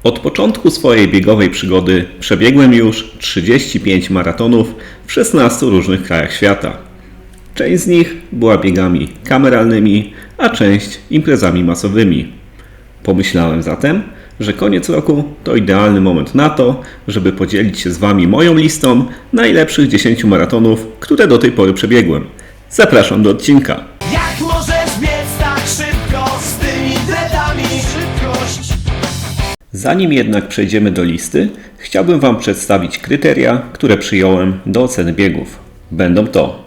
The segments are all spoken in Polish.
Od początku swojej biegowej przygody przebiegłem już 35 maratonów w 16 różnych krajach świata. Część z nich była biegami kameralnymi, a część imprezami masowymi. Pomyślałem zatem, że koniec roku to idealny moment na to, żeby podzielić się z Wami moją listą najlepszych 10 maratonów, które do tej pory przebiegłem. Zapraszam do odcinka. Jak możesz biec tak szybko z tymi dreadami? Szybkość. Zanim jednak przejdziemy do listy, chciałbym Wam przedstawić kryteria, które przyjąłem do oceny biegów. Będą to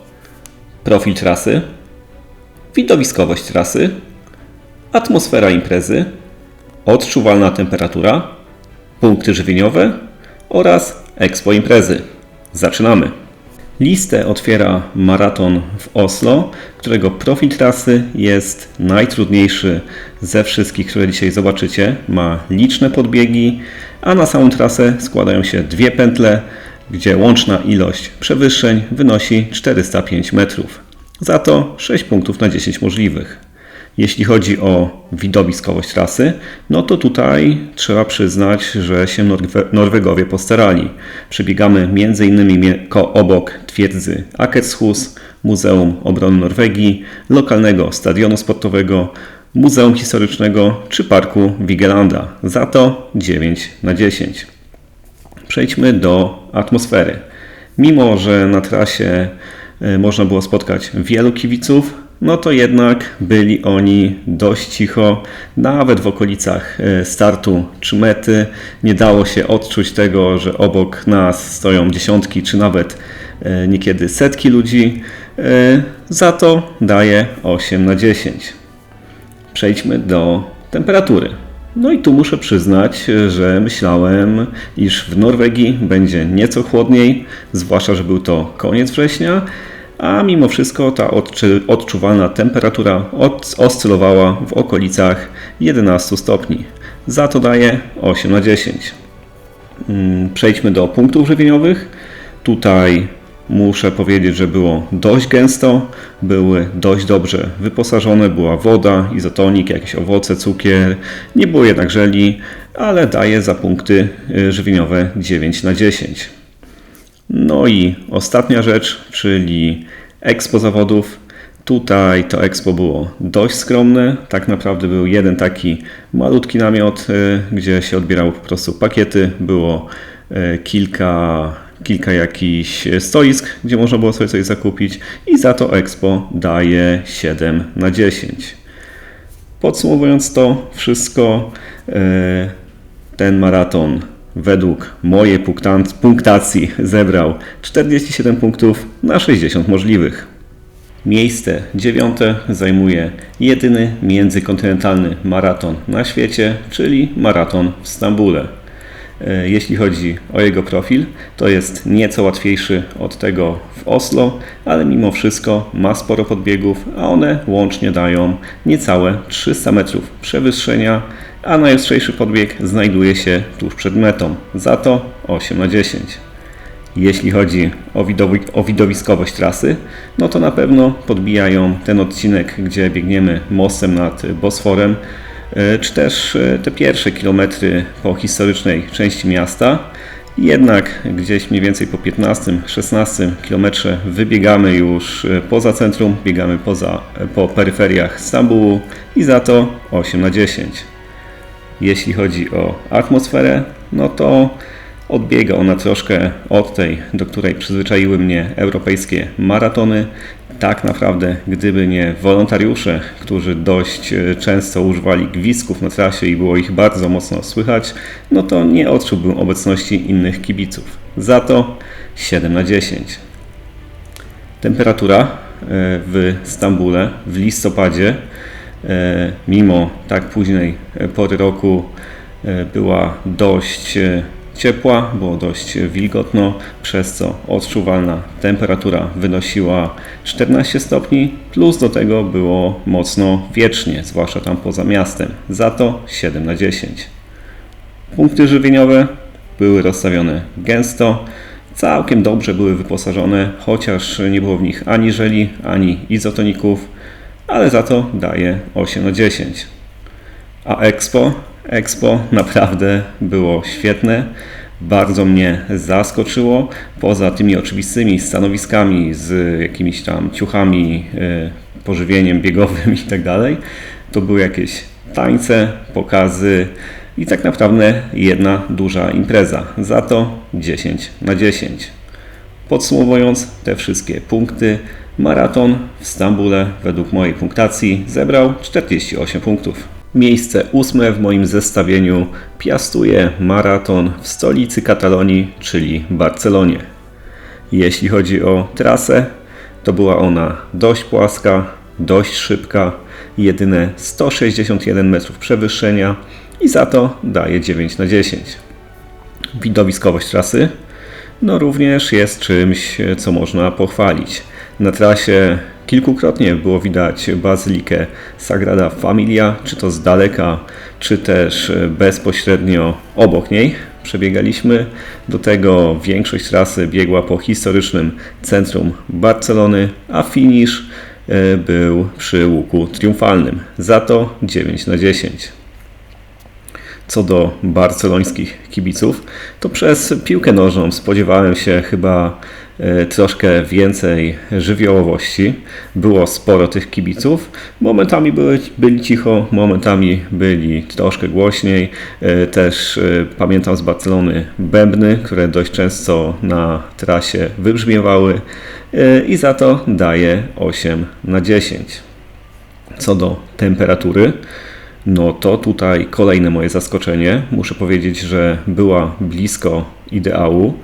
profil trasy, widowiskowość trasy, atmosfera imprezy, odczuwalna temperatura, punkty żywieniowe oraz expo imprezy. Zaczynamy! Listę otwiera maraton w Oslo, którego profil trasy jest najtrudniejszy ze wszystkich, które dzisiaj zobaczycie. Ma liczne podbiegi, a na samą trasę składają się dwie pętle, gdzie łączna ilość przewyższeń wynosi 405 metrów. Za to 6 punktów na 10 możliwych. Jeśli chodzi o widowiskowość trasy, no to tutaj trzeba przyznać, że się Norwegowie postarali. Przebiegamy m.in. obok twierdzy Akershus, Muzeum Obrony Norwegii, lokalnego stadionu sportowego, Muzeum Historycznego czy Parku Vigelanda. Za to 9 na 10. Przejdźmy do atmosfery. Mimo że na trasie można było spotkać wielu kibiców, no to jednak byli oni dość cicho, nawet w okolicach startu czy mety. Nie dało się odczuć tego, że obok nas stoją dziesiątki czy nawet niekiedy setki ludzi. Za to daję 8 na 10. Przejdźmy do temperatury. No i tu muszę przyznać, że myślałem, iż w Norwegii będzie nieco chłodniej, zwłaszcza, że był to koniec września, a mimo wszystko ta odczuwalna temperatura oscylowała w okolicach 11 stopni. Za to daję 8 na 10. Przejdźmy do punktów żywieniowych. Tutaj muszę powiedzieć, że było dość gęsto, były dość dobrze wyposażone, była woda, izotonik, jakieś owoce, cukier, nie było jednak żeli, ale daję za punkty żywieniowe 9 na 10. No i ostatnia rzecz, czyli expo zawodów. Tutaj to expo było dość skromne. Tak naprawdę był jeden taki malutki namiot, gdzie się odbierało po prostu pakiety. Było kilka jakichś stoisk, gdzie można było sobie coś zakupić i za to expo daje 7 na 10. Podsumowując to wszystko, ten maraton według mojej punktacji zebrał 47 punktów na 60 możliwych. Miejsce 9 zajmuje jedyny międzykontynentalny maraton na świecie, czyli maraton w Stambule. Jeśli chodzi o jego profil, to jest nieco łatwiejszy od tego w Oslo, ale mimo wszystko ma sporo podbiegów, a one łącznie dają niecałe 300 metrów przewyższenia, a najostrzejszy podbieg znajduje się tuż przed metą. Za to 8 na 10. Jeśli chodzi o widowiskowość trasy, no to na pewno podbijają ten odcinek, gdzie biegniemy mostem nad Bosforem, czy też te pierwsze kilometry po historycznej części miasta. Jednak gdzieś mniej więcej po 15-16 kilometrze wybiegamy już poza centrum, biegamy po peryferiach Stambułu i za to 8 na 10. Jeśli chodzi o atmosferę, no to odbiega ona troszkę od tej, do której przyzwyczaiły mnie europejskie maratony. Tak naprawdę, gdyby nie wolontariusze, którzy dość często używali gwizdków na trasie i było ich bardzo mocno słychać, no to nie odczułbym obecności innych kibiców. Za to 7 na 10. Temperatura w Stambule w listopadzie, mimo tak późnej pory roku, była dość ciepła, było dość wilgotno, przez co odczuwalna temperatura wynosiła 14 stopni, plus do tego było mocno wietrznie, zwłaszcza tam poza miastem. Za to 7 na 10. Punkty żywieniowe były rozstawione gęsto, całkiem dobrze były wyposażone, chociaż nie było w nich ani żeli, ani izotoników, ale za to daje 8 na 10. A expo Expo naprawdę było świetne. Bardzo mnie zaskoczyło. Poza tymi oczywistymi stanowiskami z jakimiś tam ciuchami, pożywieniem biegowym i tak dalej, to były jakieś tańce, pokazy i tak naprawdę jedna duża impreza. Za to 10 na 10. Podsumowując te wszystkie punkty, maraton w Stambule według mojej punktacji zebrał 48 punktów. Miejsce 8 w moim zestawieniu piastuje maraton w stolicy Katalonii, czyli Barcelonie. Jeśli chodzi o trasę, to była ona dość płaska, dość szybka, jedyne 161 metrów przewyższenia i za to daje 9 na 10. Widowiskowość trasy również jest czymś, co można pochwalić. Na trasie kilkukrotnie było widać bazylikę Sagrada Familia, czy to z daleka, czy też bezpośrednio obok niej przebiegaliśmy. Do tego większość trasy biegła po historycznym centrum Barcelony, a finisz był przy łuku triumfalnym. Za to 9 na 10. Co do barcelońskich kibiców, to przez piłkę nożną spodziewałem się chyba troszkę więcej żywiołowości. Było sporo tych kibiców. Momentami byli cicho, momentami byli troszkę głośniej. Też pamiętam z Barcelony bębny, które dość często na trasie wybrzmiewały i za to daję 8 na 10. Co do temperatury, no to tutaj kolejne moje zaskoczenie. Muszę powiedzieć, że była blisko ideału,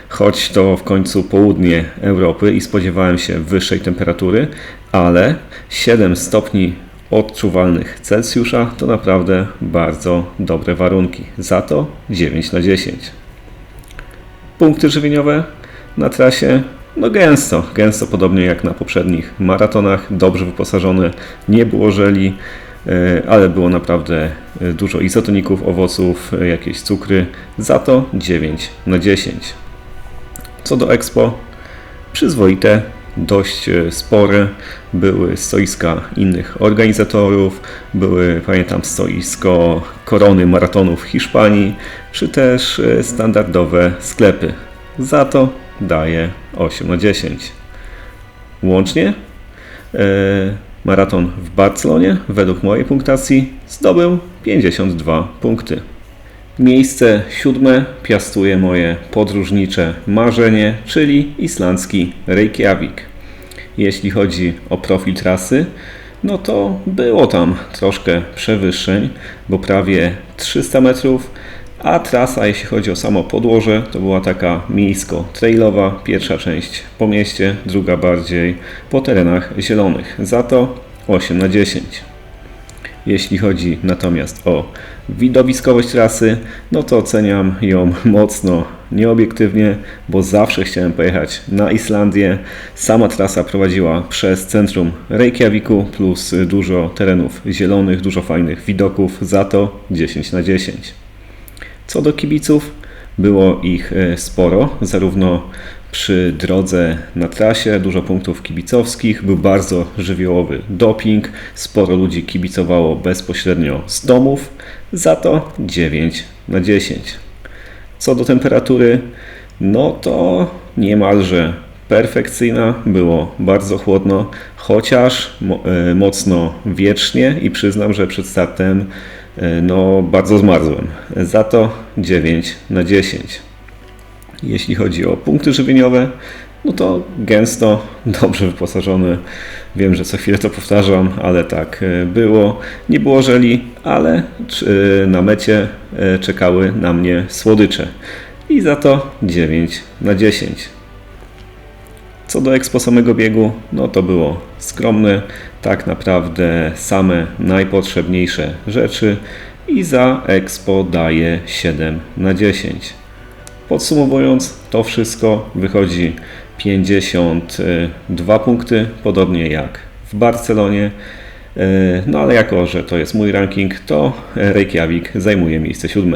choć to w końcu południe Europy i spodziewałem się wyższej temperatury, ale 7 stopni odczuwalnych Celsjusza to naprawdę bardzo dobre warunki. Za to 9 na 10. Punkty żywieniowe na trasie no gęsto, podobnie jak na poprzednich maratonach, dobrze wyposażone, nie było żeli, ale było naprawdę dużo izotoników, owoców, jakieś cukry, za to 9 na 10. Co do Expo, przyzwoite, dość spore, były stoiska innych organizatorów, pamiętam, stoisko Korony Maratonu w Hiszpanii, czy też standardowe sklepy. Za to daję 8 na 10. Łącznie maraton w Barcelonie według mojej punktacji zdobył 52 punkty. Miejsce 7 piastuje moje podróżnicze marzenie, czyli islandzki Reykjavik. Jeśli chodzi o profil trasy, no to było tam troszkę przewyższeń, bo prawie 300 metrów, a trasa, jeśli chodzi o samo podłoże, to była taka miejsko-trailowa. Pierwsza część po mieście, druga bardziej po terenach zielonych. Za to 8 na 10. Jeśli chodzi natomiast o widowiskowość trasy, no to oceniam ją mocno nieobiektywnie, bo zawsze chciałem pojechać na Islandię. Sama trasa prowadziła przez centrum Reykjaviku, plus dużo terenów zielonych, dużo fajnych widoków. Za to 10 na 10. Co do kibiców, było ich sporo, zarówno przy drodze na trasie, dużo punktów kibicowskich, był bardzo żywiołowy doping, sporo ludzi kibicowało bezpośrednio z domów, za to 9 na 10. Co do temperatury, no to niemalże perfekcyjna, było bardzo chłodno, chociaż mocno wietrznie i przyznam, że przed startem no bardzo zmarzłem. Za to 9 na 10. Jeśli chodzi o punkty żywieniowe, no to gęsto, dobrze wyposażone. Wiem, że co chwilę to powtarzam, ale tak było. Nie było żeli, ale na mecie czekały na mnie słodycze. I za to 9 na 10. Co do Expo samego biegu, no to było skromne, tak naprawdę same najpotrzebniejsze rzeczy i za Expo daję 7 na 10. Podsumowując, to wszystko wychodzi 52 punkty, podobnie jak w Barcelonie. No ale jako, że to jest mój ranking, to Reykjavik zajmuje miejsce 7.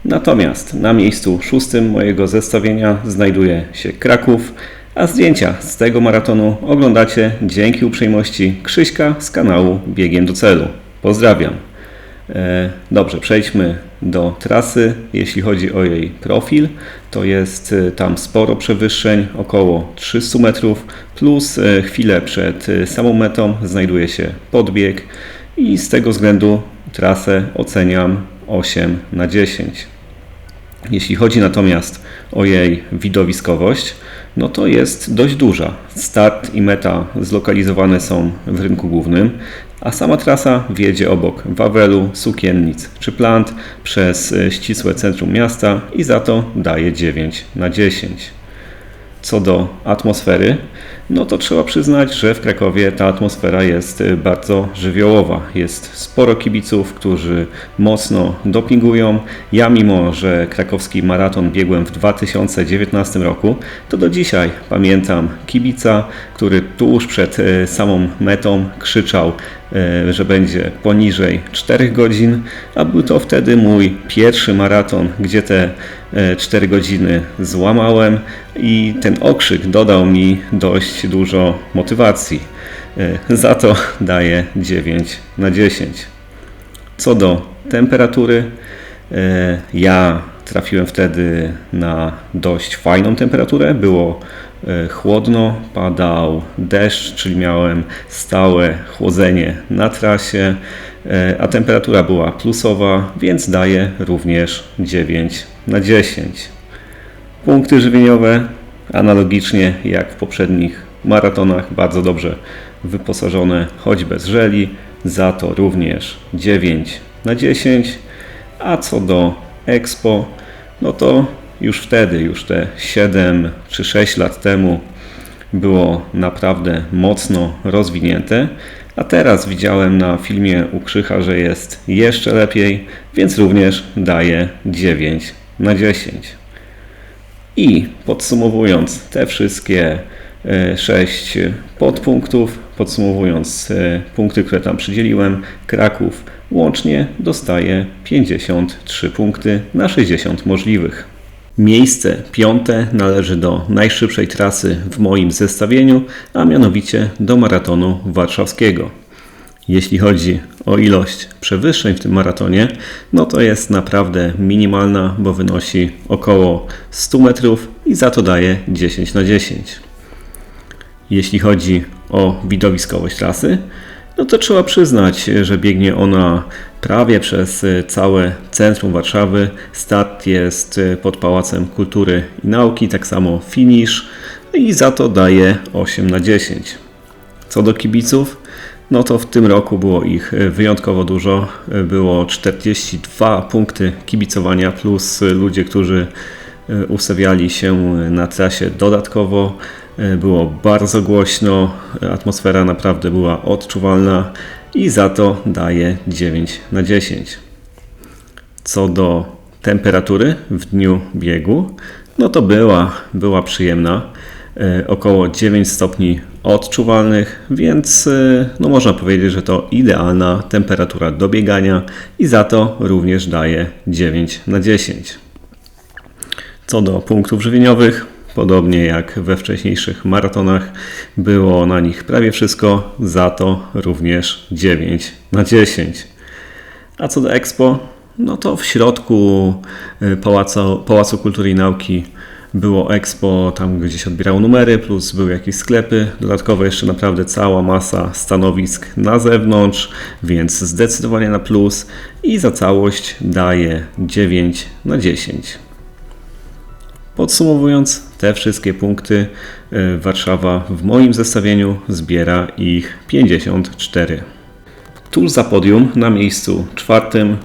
Natomiast na miejscu 6 mojego zestawienia znajduje się Kraków, a zdjęcia z tego maratonu oglądacie dzięki uprzejmości Krzyśka z kanału Biegiem do Celu. Pozdrawiam. Dobrze, przejdźmy do trasy. Jeśli chodzi o jej profil, to jest tam sporo przewyższeń, około 300 metrów, plus chwilę przed samą metą znajduje się podbieg i z tego względu trasę oceniam 8 na 10. Jeśli chodzi natomiast o jej widowiskowość, no to jest dość duża. Start i meta zlokalizowane są w rynku głównym, a sama trasa wiedzie obok Wawelu, Sukiennic czy Plant przez ścisłe centrum miasta i za to daje 9 na 10. Co do atmosfery, no to trzeba przyznać, że w Krakowie ta atmosfera jest bardzo żywiołowa. Jest sporo kibiców, którzy mocno dopingują. Ja, mimo że krakowski maraton biegłem w 2019 roku, to do dzisiaj pamiętam kibica, który tuż przed samą metą krzyczał, że będzie poniżej 4 godzin, a był to wtedy mój pierwszy maraton, gdzie te 4 godziny złamałem i ten okrzyk dodał mi dość dużo motywacji. Za to daję 9 na 10. Co do temperatury, ja trafiłem wtedy na dość fajną temperaturę. Było chłodno, padał deszcz, czyli miałem stałe chłodzenie na trasie, a temperatura była plusowa, więc daję również 9 na 10. Punkty żywieniowe analogicznie jak w poprzednich maratonach, bardzo dobrze wyposażone, choć bez żeli, za to również 9 na 10. A co do Expo, no to już wtedy, już te 7 czy 6 lat temu było naprawdę mocno rozwinięte, a teraz widziałem na filmie u Krzycha, że jest jeszcze lepiej, więc również daję 9 na 10. I podsumowując te wszystkie 6 podpunktów, podsumowując punkty, które tam przydzieliłem, Kraków łącznie dostaje 53 punkty na 60 możliwych. Miejsce 5 należy do najszybszej trasy w moim zestawieniu, a mianowicie do maratonu warszawskiego. Jeśli chodzi o ilość przewyższeń w tym maratonie, no to jest naprawdę minimalna, bo wynosi około 100 metrów i za to daje 10 na 10. Jeśli chodzi o widowiskowość trasy, no to trzeba przyznać, że biegnie ona prawie przez całe centrum Warszawy. Start jest pod Pałacem Kultury i Nauki, tak samo finisz i za to daje 8 na 10. Co do kibiców, no to w tym roku było ich wyjątkowo dużo. Było 42 punkty kibicowania plus ludzie, którzy ustawiali się na trasie dodatkowo. Było bardzo głośno, atmosfera naprawdę była odczuwalna i za to daję 9 na 10. Co do temperatury w dniu biegu, no to była przyjemna. Około 9 stopni odczuwalnych, więc no można powiedzieć, że to idealna temperatura do biegania i za to również daję 9 na 10. Co do punktów żywieniowych, podobnie jak we wcześniejszych maratonach, było na nich prawie wszystko, za to również 9 na 10. A co do Expo, no to w środku Pałacu Kultury i Nauki było Expo, tam gdzie się odbierało numery, plus były jakieś sklepy. Dodatkowo jeszcze naprawdę cała masa stanowisk na zewnątrz, więc zdecydowanie na plus i za całość daję 9 na 10. Podsumowując te wszystkie punkty, Warszawa w moim zestawieniu zbiera ich 54. Tuż za podium, na miejscu 4,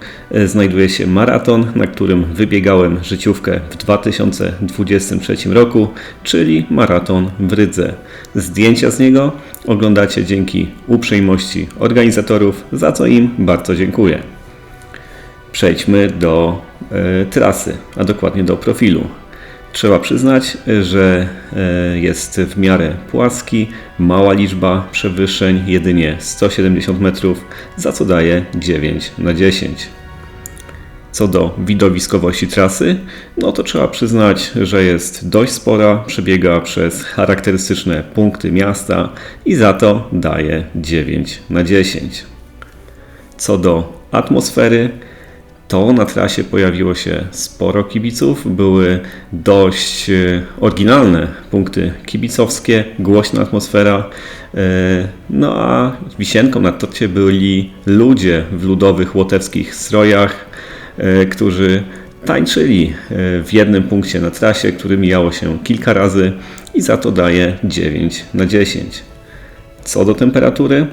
znajduje się maraton, na którym wybiegałem życiówkę w 2023 roku, czyli maraton w Rydze. Zdjęcia z niego oglądacie dzięki uprzejmości organizatorów, za co im bardzo dziękuję. Przejdźmy do trasy, a dokładnie do profilu. Trzeba przyznać, że jest w miarę płaski, mała liczba przewyższeń, jedynie 170 metrów, za co daję 9 na 10. Co do widowiskowości trasy, no to trzeba przyznać, że jest dość spora, przebiega przez charakterystyczne punkty miasta i za to daję 9 na 10. Co do atmosfery, to na trasie pojawiło się sporo kibiców. Były dość oryginalne punkty kibicowskie, głośna atmosfera. No a wisienką na torcie byli ludzie w ludowych łotewskich strojach, którzy tańczyli w jednym punkcie na trasie, który mijało się kilka razy i za to daje 9 na 10. Co do temperatury,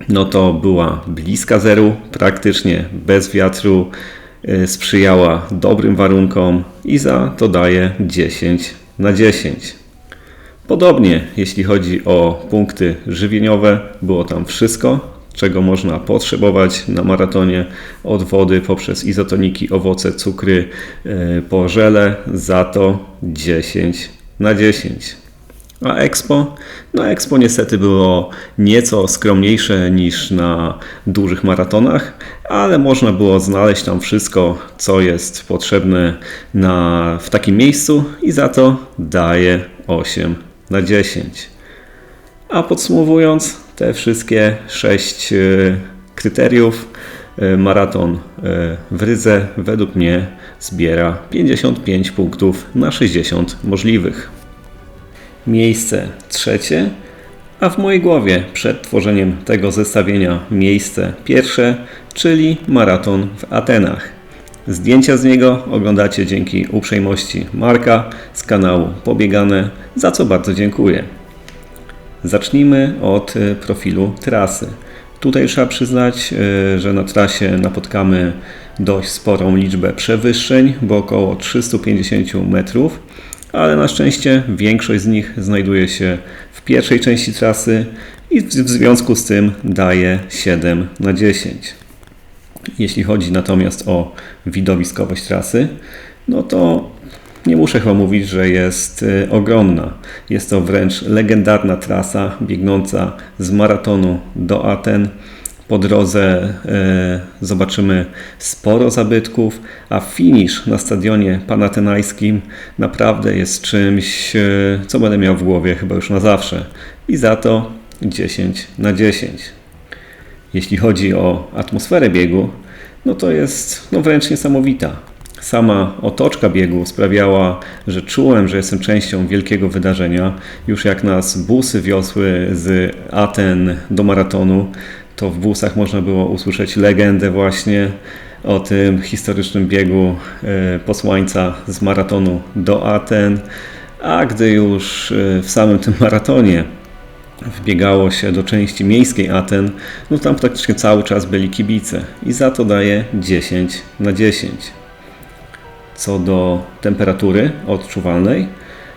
no to była bliska zeru, praktycznie bez wiatru, sprzyjała dobrym warunkom i za to daje 10 na 10. Podobnie jeśli chodzi o punkty żywieniowe, było tam wszystko, czego można potrzebować na maratonie, od wody poprzez izotoniki, owoce, cukry, po żele, za to 10 na 10. A Expo? No Expo niestety było nieco skromniejsze niż na dużych maratonach, ale można było znaleźć tam wszystko, co jest potrzebne w takim miejscu i za to daje 8 na 10. A podsumowując te wszystkie 6 kryteriów, maraton w Rydze według mnie zbiera 55 punktów na 60 możliwych. Miejsce trzecie, a w mojej głowie przed tworzeniem tego zestawienia miejsce pierwsze, czyli maraton w Atenach. Zdjęcia z niego oglądacie dzięki uprzejmości Marka z kanału Pobiegane, za co bardzo dziękuję. Zacznijmy od profilu trasy. Tutaj trzeba przyznać, że na trasie napotkamy dość sporą liczbę przewyższeń, bo około 350 metrów, ale na szczęście większość z nich znajduje się w pierwszej części trasy i w związku z tym daje 7 na 10. Jeśli chodzi natomiast o widowiskowość trasy, no to nie muszę chyba mówić, że jest ogromna. Jest to wręcz legendarna trasa biegnąca z maratonu do Aten. Po drodze zobaczymy sporo zabytków, a finisz na stadionie panatenajskim naprawdę jest czymś, co będę miał w głowie chyba już na zawsze. I za to 10 na 10. Jeśli chodzi o atmosferę biegu, no to jest wręcz niesamowita. Sama otoczka biegu sprawiała, że czułem, że jestem częścią wielkiego wydarzenia. Już jak nas busy wiosły z Aten do maratonu, to w busach można było usłyszeć legendę właśnie o tym historycznym biegu posłańca z maratonu do Aten. A gdy już w samym tym maratonie wbiegało się do części miejskiej Aten, no tam praktycznie cały czas byli kibice i za to daję 10 na 10. Co do temperatury odczuwalnej,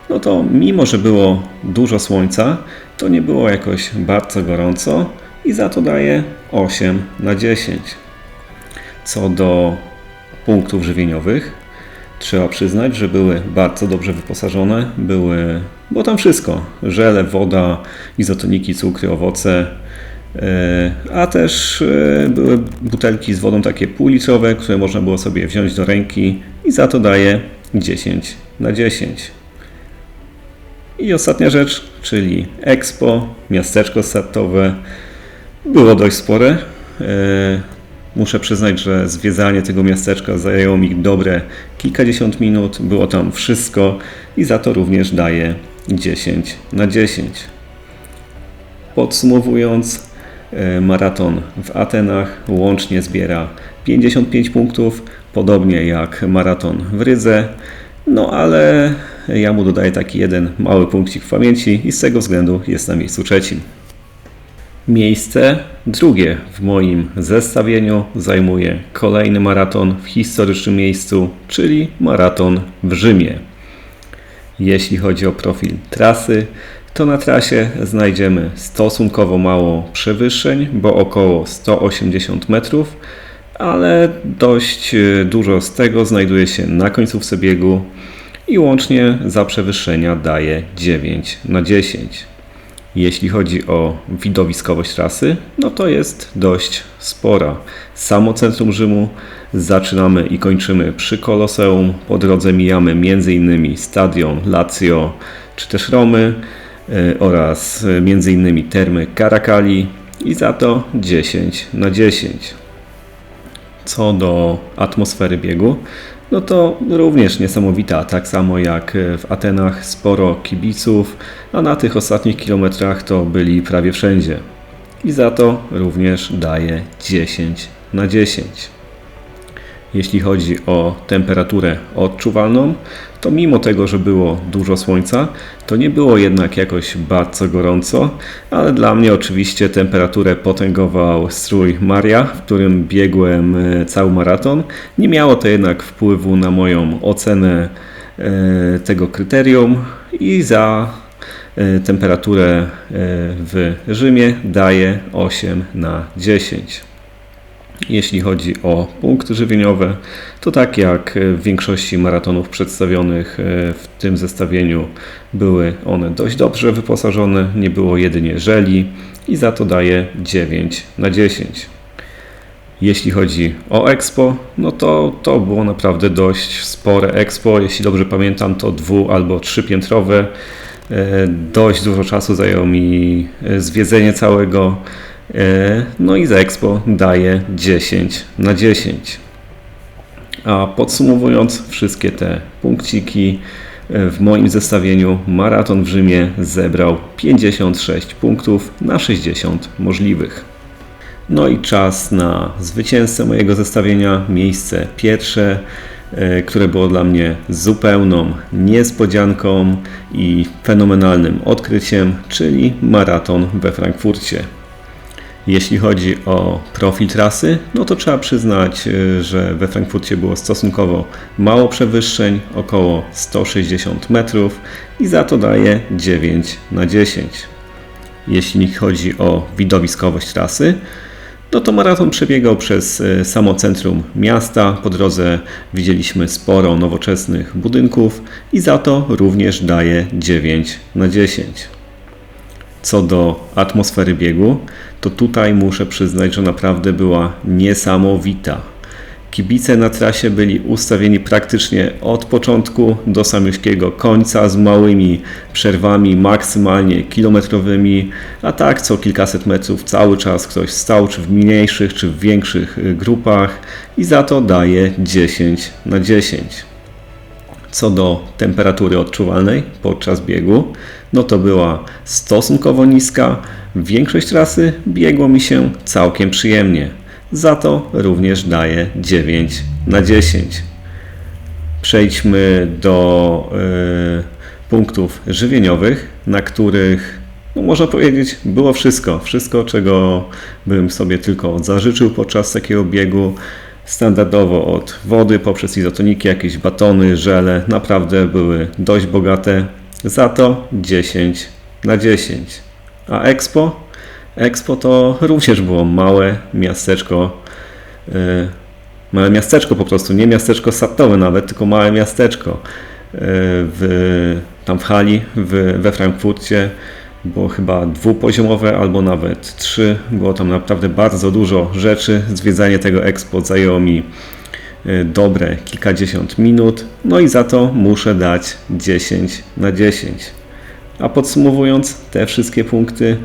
no to mimo, że było dużo słońca, to nie było jakoś bardzo gorąco i za to daję 8 na 10. Co do punktów żywieniowych, trzeba przyznać, że były bardzo dobrze wyposażone, było tam wszystko, żele, woda, izotoniki, cukry, owoce, a też były butelki z wodą takie półlitrowe, które można było sobie wziąć do ręki i za to daję 10 na 10. I ostatnia rzecz, czyli Expo, miasteczko startowe, było dość spore. Muszę przyznać, że zwiedzanie tego miasteczka zajęło mi dobre kilkadziesiąt minut, było tam wszystko i za to również daję 10 na 10. Podsumowując, maraton w Atenach łącznie zbiera 55 punktów, podobnie jak maraton w Rydze, no ale ja mu dodaję taki jeden mały punkcik w pamięci i z tego względu jest na miejscu trzecim. Miejsce drugie w moim zestawieniu zajmuje kolejny maraton w historycznym miejscu, czyli maraton w Rzymie. Jeśli chodzi o profil trasy, to na trasie znajdziemy stosunkowo mało przewyższeń, bo około 180 metrów, ale dość dużo z tego znajduje się na końcówce biegu i łącznie za przewyższenia daje 9 na 10. Jeśli chodzi o widowiskowość trasy, no to jest dość spora. Samo centrum Rzymu zaczynamy i kończymy przy Koloseum. Po drodze mijamy m.in. stadion Lazio czy też Romy oraz m.in. termy Caracali i za to 10 na 10. Co do atmosfery biegu, no to również niesamowita, tak samo jak w Atenach sporo kibiców, a na tych ostatnich kilometrach to byli prawie wszędzie. I za to również daję 10 na 10. Jeśli chodzi o temperaturę odczuwalną, to mimo tego, że było dużo słońca, to nie było jednak jakoś bardzo gorąco, ale dla mnie oczywiście temperaturę potęgował strój Maria, w którym biegłem cały maraton. Nie miało to jednak wpływu na moją ocenę tego kryterium i za temperaturę w Rzymie daję 8 na 10. Jeśli chodzi o punkty żywieniowe, to tak jak w większości maratonów przedstawionych w tym zestawieniu były one dość dobrze wyposażone, nie było jedynie żeli i za to daję 9 na 10. Jeśli chodzi o Expo, no to było naprawdę dość spore Expo, jeśli dobrze pamiętam to 2- albo 3-piętrowe. Dość dużo czasu zajęło mi zwiedzenie całego. No i za Expo daję 10 na 10. A podsumowując wszystkie te punkciki, w moim zestawieniu maraton w Rzymie zebrał 56 punktów na 60 możliwych. No i czas na zwycięzcę mojego zestawienia, miejsce pierwsze, które było dla mnie zupełną niespodzianką i fenomenalnym odkryciem, czyli maraton we Frankfurcie. Jeśli chodzi o profil trasy, no to trzeba przyznać, że we Frankfurcie było stosunkowo mało przewyższeń, około 160 metrów i za to daję 9 na 10. Jeśli chodzi o widowiskowość trasy, no to maraton przebiegał przez samo centrum miasta. Po drodze widzieliśmy sporo nowoczesnych budynków i za to również daję 9 na 10. Co do atmosfery biegu, to tutaj muszę przyznać, że naprawdę była niesamowita. Kibice na trasie byli ustawieni praktycznie od początku do samiuszkiego końca z małymi przerwami maksymalnie kilometrowymi, a tak co kilkaset metrów cały czas ktoś stał, czy w mniejszych, czy w większych grupach i za to daję 10 na 10. Co do temperatury odczuwalnej podczas biegu, no to była stosunkowo niska. Większość trasy biegło mi się całkiem przyjemnie. Za to również daję 9 na 10. Przejdźmy do punktów żywieniowych, na których można powiedzieć było wszystko. Wszystko, czego bym sobie tylko zażyczył podczas takiego biegu. Standardowo od wody poprzez izotoniki, jakieś batony, żele, naprawdę były dość bogate. Za to 10 na 10. A Expo to również było małe miasteczko po prostu, nie miasteczko statowe nawet, tylko małe miasteczko tam w hali we Frankfurcie. Było chyba dwupoziomowe albo nawet 3. Było tam naprawdę bardzo dużo rzeczy. Zwiedzanie tego Expo zajęło mi dobre kilkadziesiąt minut. No i za to muszę dać 10 na 10. A podsumowując te wszystkie punkty,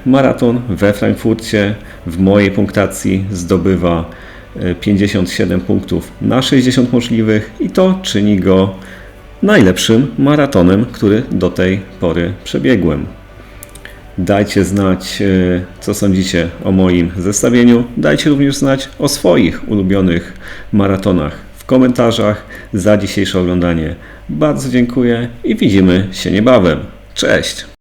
maraton we Frankfurcie w mojej punktacji zdobywa 57 punktów na 60 możliwych i to czyni go najlepszym maratonem, który do tej pory przebiegłem. Dajcie znać, co sądzicie o moim zestawieniu. Dajcie również znać o swoich ulubionych maratonach w komentarzach. Za dzisiejsze oglądanie bardzo dziękuję i widzimy się niebawem. Cześć!